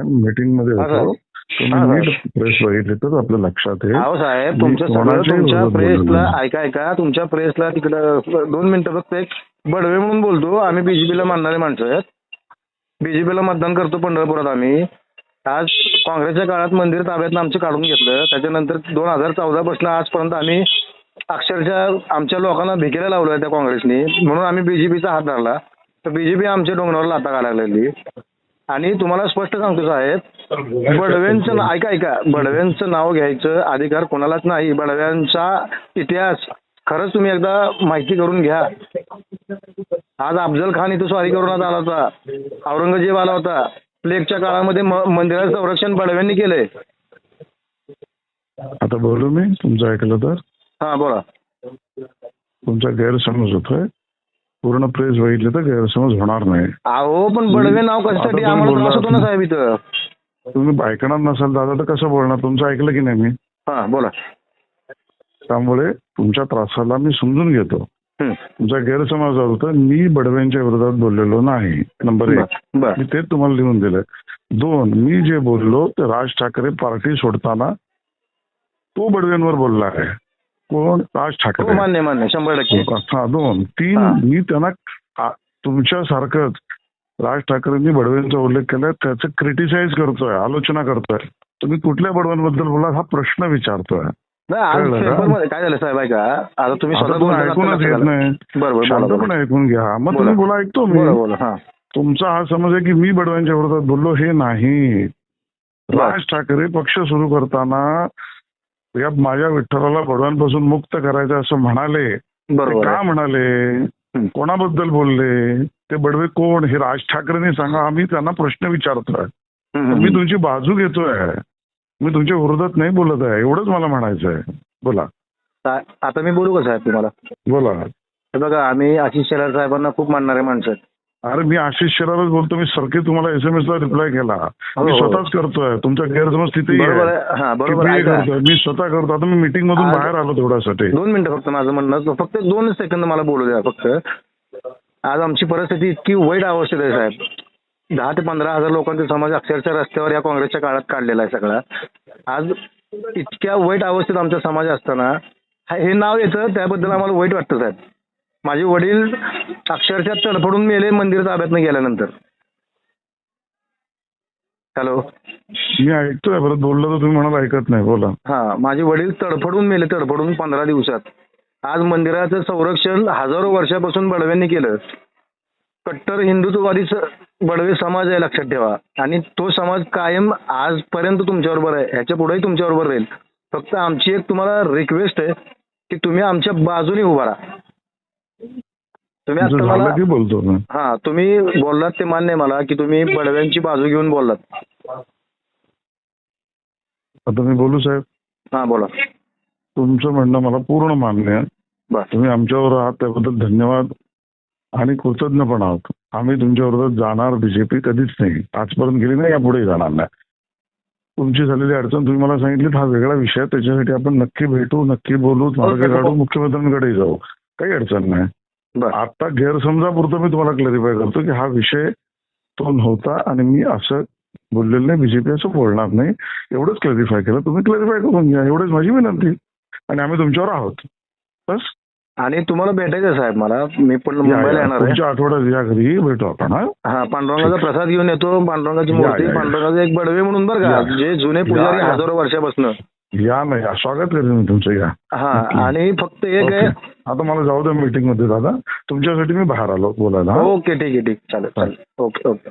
Meeting मध्ये हा, होतो. हा, तुम्ही सर. नीट प्रेस बघितली तर आपल्या लक्षात येईल. अहो साहेब, मी तुमच्या सगळं कोणाच्याही तुमच्या विरोधात बोललेलो प्रेसला नाही. ऐका तुमच्या प्रेसला तिकडं 2 मिनिटं फक्त एक बडवे म्हणून बोलतो. आम्ही बीजेपीला मानणारे माणसं आहेत. बीजेपीला मतदान करतो पंढरपुरात आम्ही. आज काँग्रेसच्या काळात मंदिर ताब्यातनं आमचं काढून घेतलं. त्याच्यानंतर 2014 पासून आजपर्यंत आम्ही अक्षरशः आमच्या लोकांना भिकेला लावलं त्या काँग्रेसनी, म्हणून आम्ही बीजेपीचा हात धरला. तर बीजेपी आमच्या डोंगरावर लाथा घालायला लागली. आणि तुम्हाला स्पष्ट सांगतो साहेब, बडव्यांचं ऐका बडव्यांचं नाव घ्यायचं अधिकार कोणालाच नाही. बडव्यांचा इतिहास खरंच तुम्ही एकदा माहिती करून घ्या. आज अफजल खान इथं स्वारी करून आला होता. औरंगजेब आला होता. प्लेगच्या काळामध्ये मंदिराचं संरक्षण बडव्यांनी केलंय. आता बोलू मी तुमचं ऐकलं तर? हा, बोला. तुमचा गैरसमज होतोय. पूर्ण प्रेस बघितली तर गैरसमज होणार नाही. अहो पण बडवे नाव कशासाठी? आम्हाला त्रास होतो ना साहेब इथं. तुम्ही ऐकणार नसाल दादा तर कसं बोलणार? तुमचं ऐकलं की नाही मी? हा, बोला. त्यामुळे तुमच्या त्रासाला मी समजून घेतो. तुमचा गैरसमज होता. मी बडव्यांच्या विरोधात बोललेलो नाही. नंबर 1 मी तेच तुम्हाला लिहून दिलंय. 2 मी जे बोललो ते राज ठाकरे पार्टी सोडताना तो बडव्यांवर बोलला आहे. कोण? राज ठाकरे. मान्य 100%. हा, 2 3 मी त्यांना तुमच्यासारखंच राज ठाकरेंनी बडव्यांचा उल्लेख केलाय त्याचं क्रिटिसाइज करतोय, आलोचना करतोय. तुम्ही कुठल्या बडव्यांबद्दल बोला हा प्रश्न विचारतोय. काय झालं साहेब ऐका, आता तुम्ही ऐकूनच येत नाही. शांतपणे ऐकून घ्या, मग तुम्ही बोला, ऐकतो मी. तुमचा हा समज आहे की मी बडव्यांच्या विरोधात बोललो, हे नाही. राज ठाकरे पक्ष सुरू करताना या माझ्या विठ्ठलाला बडव्यांपासून मुक्त करायचं असं म्हणाले. का म्हणाले? कोणाबद्दल बोलले? ते बडवे कोण हे राज ठाकरेंनी सांगा. आम्ही त्यांना प्रश्न विचारतोय. मी तुमची बाजू घेतोय. मी तुमच्या विरोधात नाही बोलत आहे. एवढंच मला म्हणायचं आहे. बोला. आता मी बोलू का साहेब तुम्हाला? बोला. हे बघा, आम्ही आशिष शेलार साहेबांना खूप मानणारे माणसं आहेत. अरे मी आशिष शेलारच बोलतो. मी सरकी तुम्हाला SMS ला रिप्लाय केला. मी स्वतःच करतोय. तुमचा गैरसमज तिथेही करतोय. मी स्वतः करतो. आता मी मीटिंग मधून बाहेर आलो तेवढ्यासाठी. 2 मिनिटं फक्त माझं म्हणणं, फक्त 2 सेकंद मला बोलू द्या फक्त. आज आमची परिस्थिती इतकी वाईट अवस्थेत आहे साहेब. 10 ते 15 हजार लोकांचा समाज अक्षरशः रस्त्यावर या काँग्रेसच्या काळात काढलेला आहे सगळा. आज इतक्या वाईट अवस्थेत आमचा समाज असताना हे नाव येतं, त्याबद्दल आम्हाला वाईट वाटतं साहेब. माझे वडील अक्षरशः तडफडून मेले मंदिर ताब्यातनं गेल्यानंतर. हॅलो, मी ऐकतोय. परत बोललो तर तुम्ही म्हणाल ऐकत नाही. बोला. हा, माझे वडील तडफडून मेले, 15 दिवसात. आज मंदिराचं संरक्षण हजारो वर्षापासून बडव्यांनी केलं. कट्टर हिंदुत्ववादी बडवे समाज आहे, लक्षात ठेवा. आणि तो समाज कायम आजपर्यंत तुमच्याबरोबर आहे, ह्याच्या पुढेही तुमच्याबरोबर राहील. फक्त आमची एक तुम्हाला रिक्वेस्ट आहे की तुम्ही आमच्या बाजूने उभा राहा. तुम्ही आता मला बोलतो ना. हा, तुम्ही बोललात ते मान्य आहे मला की तुम्ही बडव्यांची बाजू घेऊन बोललात. आता मी बोलू साहेब? हा, बोला. तुमचं म्हणणं मला पूर्ण मान्य आहे. तुम्ही आमच्यावर आहात त्याबद्दल धन्यवाद आणि कृतज्ञ पण आहोत. आम्ही तुमच्या विरोधात जाणार बीजेपी कधीच नाही. आजपर्यंत गेली नाही, यापुढे जाणार नाही. तुमची झालेली अडचण तुम्ही मला सांगितली, हा वेगळा विषय. त्याच्यासाठी आपण नक्की भेटू, नक्की बोलू, मार्ग काढू, मुख्यमंत्र्यांकडे जाऊ. काही अडचण नाही. आता गैरसमजापुरतं मी तुम्हाला क्लॅरिफाय करतो की हा विषय तो नव्हता आणि मी असं बोललेलं नाही, बीजेपी असं बोलणार नाही. एवढंच क्लॅरिफाय केलं. तुम्ही क्लॅरिफाय करून घ्या, एवढंच माझी विनंती. आणि आम्ही तुमच्यावर आहोत बस. आणि तुम्हाला भेटायचं साहेब मला, मी पण मुंबईला येणार आहे. पुढच्या आठवड्यात या घरी भेटू आपण. हा, पांडुरंगाचा प्रसाद घेऊन येतो. पांडुरंगाची मूर्ती, पांडुरंगाचा एक बडवे म्हणून बरं का, जे जुने पुजारी हजारो वर्षापासून. या नाही, स्वागत करेन मी तुमचं. या. हा, आणि फक्त एक आहे. आता मला जाऊ द्या मीटिंग मध्ये दादा. तुमच्यासाठी मी बाहेर आलो बोलायला. ओके, ठीक आहे, ठीक. चालेल. ओके.